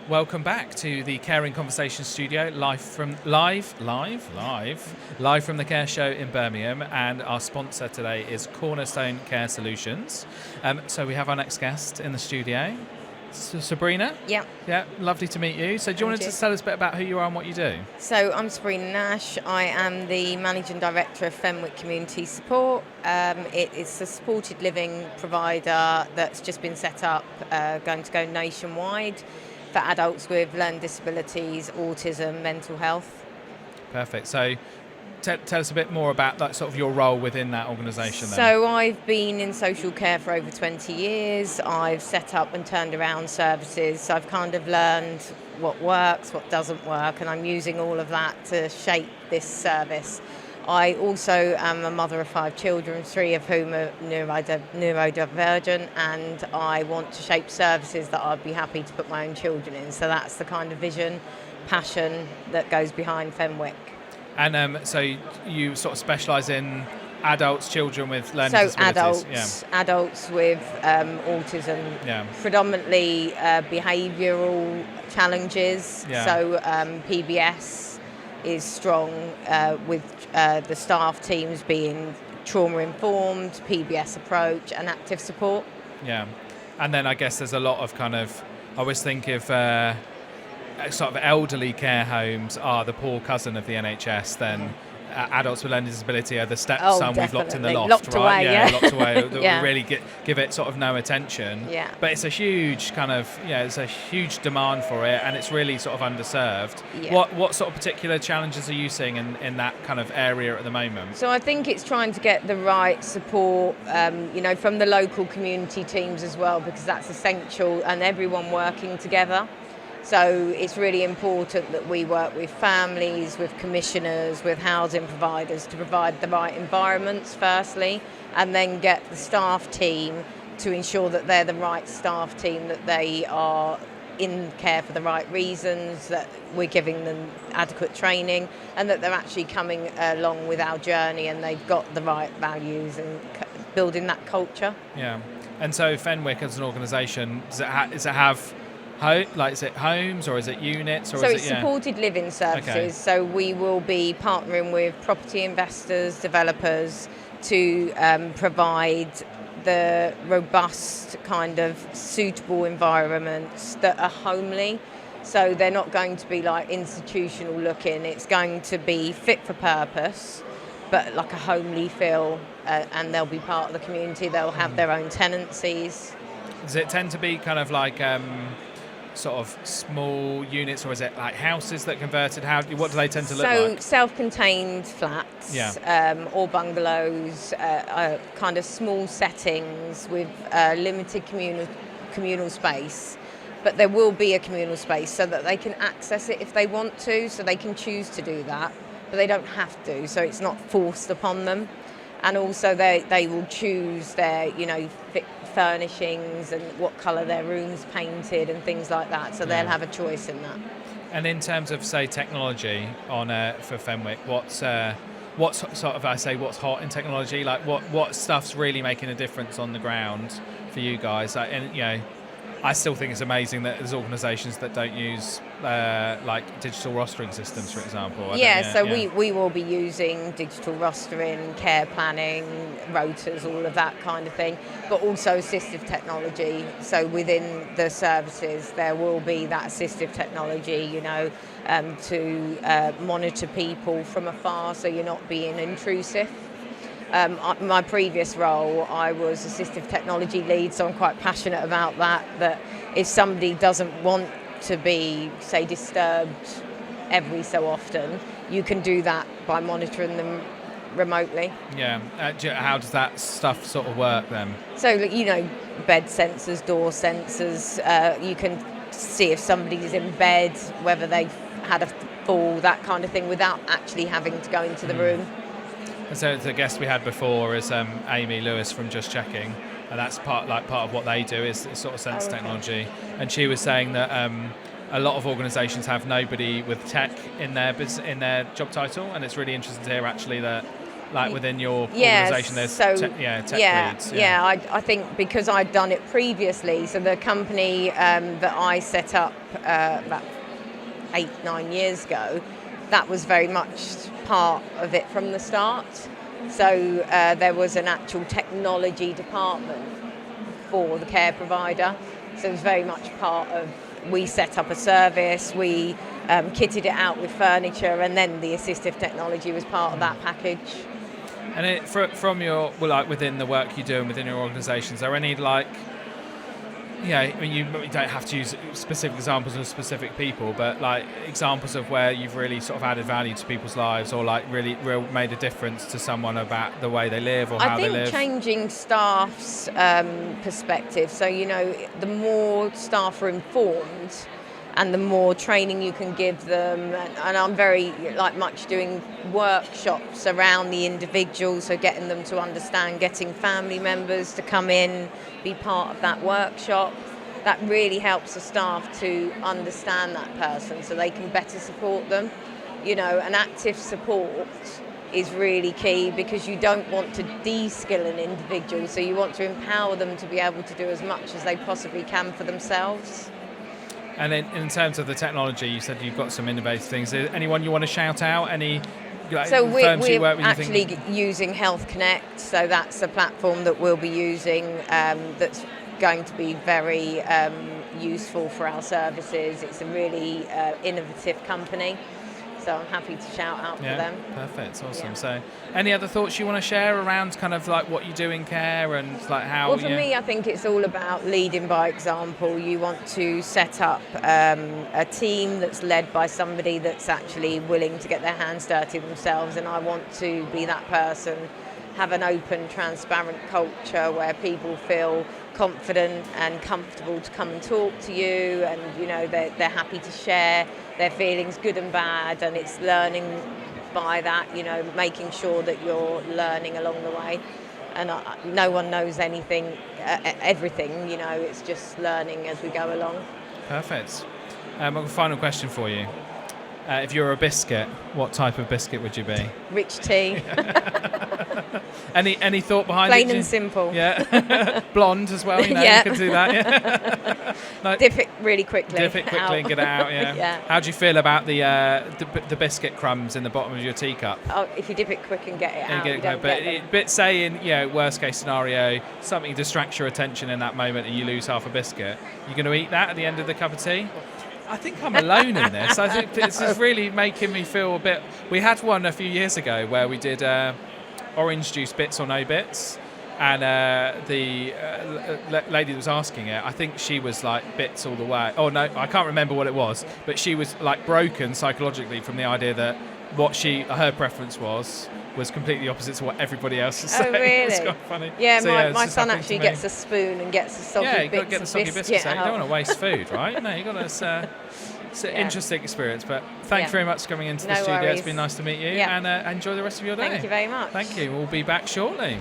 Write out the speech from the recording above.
Welcome back to the Caring Conversation studio, live from the Care Show in Birmingham, and our sponsor today is Cornerstone Care Solutions. So we have our next guest in the studio, Sabrina. Yeah. Yeah, lovely to meet you. So do you want to just tell us a bit about who you are and what you do? So I'm Sabrina Nash. I am the Managing Director of Fenwick Community Support. It is a supported living provider that's just been set up, going to go nationwide for adults with learning disabilities, autism, mental health. Perfect. So tell us a bit more about that, sort of your role within that organisation then. So I've been in social care for over 20 years. I've set up and turned around services. So I've kind of learned what works, what doesn't work, and I'm using all of that to shape this service. I also am a mother of 5 children, 3 of whom are neurodivergent, and I want to shape services that I'd be happy to put my own children in. So that's the kind of vision, passion that goes behind Fenwick. And so you sort of specialise in adults, children with learning disabilities? Adults with autism, predominantly behavioural challenges. Yeah. So PBS is strong with the staff teams being trauma-informed, PBS approach and active support. Yeah. And then I guess there's a lot of kind of, I always think of sort of elderly care homes are the poor cousin of the NHS, then adults with learning disability are the stepson we've locked in the loft, locked right? Away, locked away. That Yeah. we really give it sort of no attention. Yeah. But it's a huge kind of, it's a huge demand for it, and it's really sort of underserved. Yeah. What sort of particular challenges are you seeing in that kind of area at the moment? So I think it's trying to get the right support, from the local community teams as well, because that's essential, and everyone working together. So it's really important that we work with families, with commissioners, with housing providers to provide the right environments firstly, and then get the staff team to ensure that they're the right staff team, that they are in care for the right reasons, that we're giving them adequate training, and that they're actually coming along with our journey and they've got the right values and building that culture. Yeah. And so Fenwick as an organisation, does it have is it homes or is it units? Or so is it's supported living services. Okay. So we will be partnering with property investors, developers to provide the robust kind of suitable environments that are homely. So they're not going to be like institutional looking. It's going to be fit for purpose, but like a homely feel, and they'll be part of the community. They'll have their own tenancies. Does it tend to be kind of like sort of small units, or is it like houses that converted? What do they tend to look like? So self-contained flats, or bungalows, kind of small settings with limited communal space. But there will be a communal space so that they can access it if they want to, so they can choose to do that, but they don't have to, so it's not forced upon them. And also they will choose their, furnishings and what colour their room's painted and things like that. So they'll have a choice in that. And in terms of, say, technology for Fenwick, what's hot in technology? Like what stuff's really making a difference on the ground for you guys? I still think it's amazing that there's organisations that don't use like digital rostering systems, for example. We will be using digital rostering, care planning, rotors, all of that kind of thing, but also assistive technology. So within the services, there will be that assistive technology, to monitor people from afar, so you're not being intrusive. My previous role, I was assistive technology lead, so I'm quite passionate about that, that if somebody doesn't want to be, say, disturbed every so often, you can do that by monitoring them remotely. Yeah. How does that stuff sort of work then? So, bed sensors, door sensors, you can see if somebody's in bed, whether they've had a fall, that kind of thing, without actually having to go into the room. And so the guest we had before is Amy Lewis from Just Checking, and that's part of what they do is sort of sense technology. And she was saying that a lot of organisations have nobody with tech in their job title, and it's really interesting to hear actually that like within your organisation, there's tech leads. I think because I'd done it previously, so the company that I set up about 8-9 years ago, that was very much part of it from the start. So there was an actual technology department for the care provider. So it was very much part of, we set up a service, we kitted it out with furniture, and then the assistive technology was part of that package. And from your, like within the work you do and within your organisations, are there any like, I mean, you don't have to use specific examples of specific people, but like examples of where you've really sort of added value to people's lives, or like really made a difference to someone about the way they live or how they live? I think changing staff's perspective. So, the more staff are informed and the more training you can give them, and I'm very much doing workshops around the individual, so getting them to understand, getting family members to come in, be part of that workshop. That really helps the staff to understand that person so they can better support them. An active support is really key, because you don't want to de-skill an individual, so you want to empower them to be able to do as much as they possibly can for themselves. And in terms of the technology, you said you've got some innovative things. Is anyone you want to shout out? Any so firms you work with? We're actually using Health Connect, so that's a platform that we'll be using that's going to be very useful for our services. It's a really innovative company, so I'm happy to shout out for them. Perfect, awesome. Yeah. So any other thoughts you want to share around kind of like what you do in care and like how? Well, for me, I think it's all about leading by example. You want to set up a team that's led by somebody that's actually willing to get their hands dirty themselves, and I want to be that person. Have an open, transparent culture where people feel confident and comfortable to come and talk to you, and they're happy to share their feelings, good and bad, and it's learning by that, making sure that you're learning along the way. And no one knows anything, everything, it's just learning as we go along. Perfect. I've got a final question for you. If you were a biscuit, what type of biscuit would you be? Rich tea. Any thought behind Plain it? and simple. Yeah. Blonde as well, you can do that. Yeah. No, dip it really quickly. Dip it quickly and get it out, yeah. Yeah. How do you feel about the biscuit crumbs in the bottom of your teacup? Oh, if you dip it quick and get it out, but say in worst case scenario, something distracts your attention in that moment and you lose half a biscuit, you're going to eat that at the end of the cup of tea? I think I'm alone in this. I think this is really making me feel a bit... We had one a few years ago where we did orange juice bits or no bits, and the lady that was asking it, I think she was like bits all the way. Oh no, I can't remember what it was, but she was like broken psychologically from the idea that what her preference was completely opposite to what everybody else is saying. Oh, really? It's quite funny. Yeah, so my son actually gets a spoon and gets a soggy you've got to get the soggy biscuits out. You don't want to waste food, right? No, you've got to... It's an interesting experience, but thank you very much for coming into the studio. Worries. It's been nice to meet you, and enjoy the rest of your day. Thank you very much. Thank you. We'll be back shortly.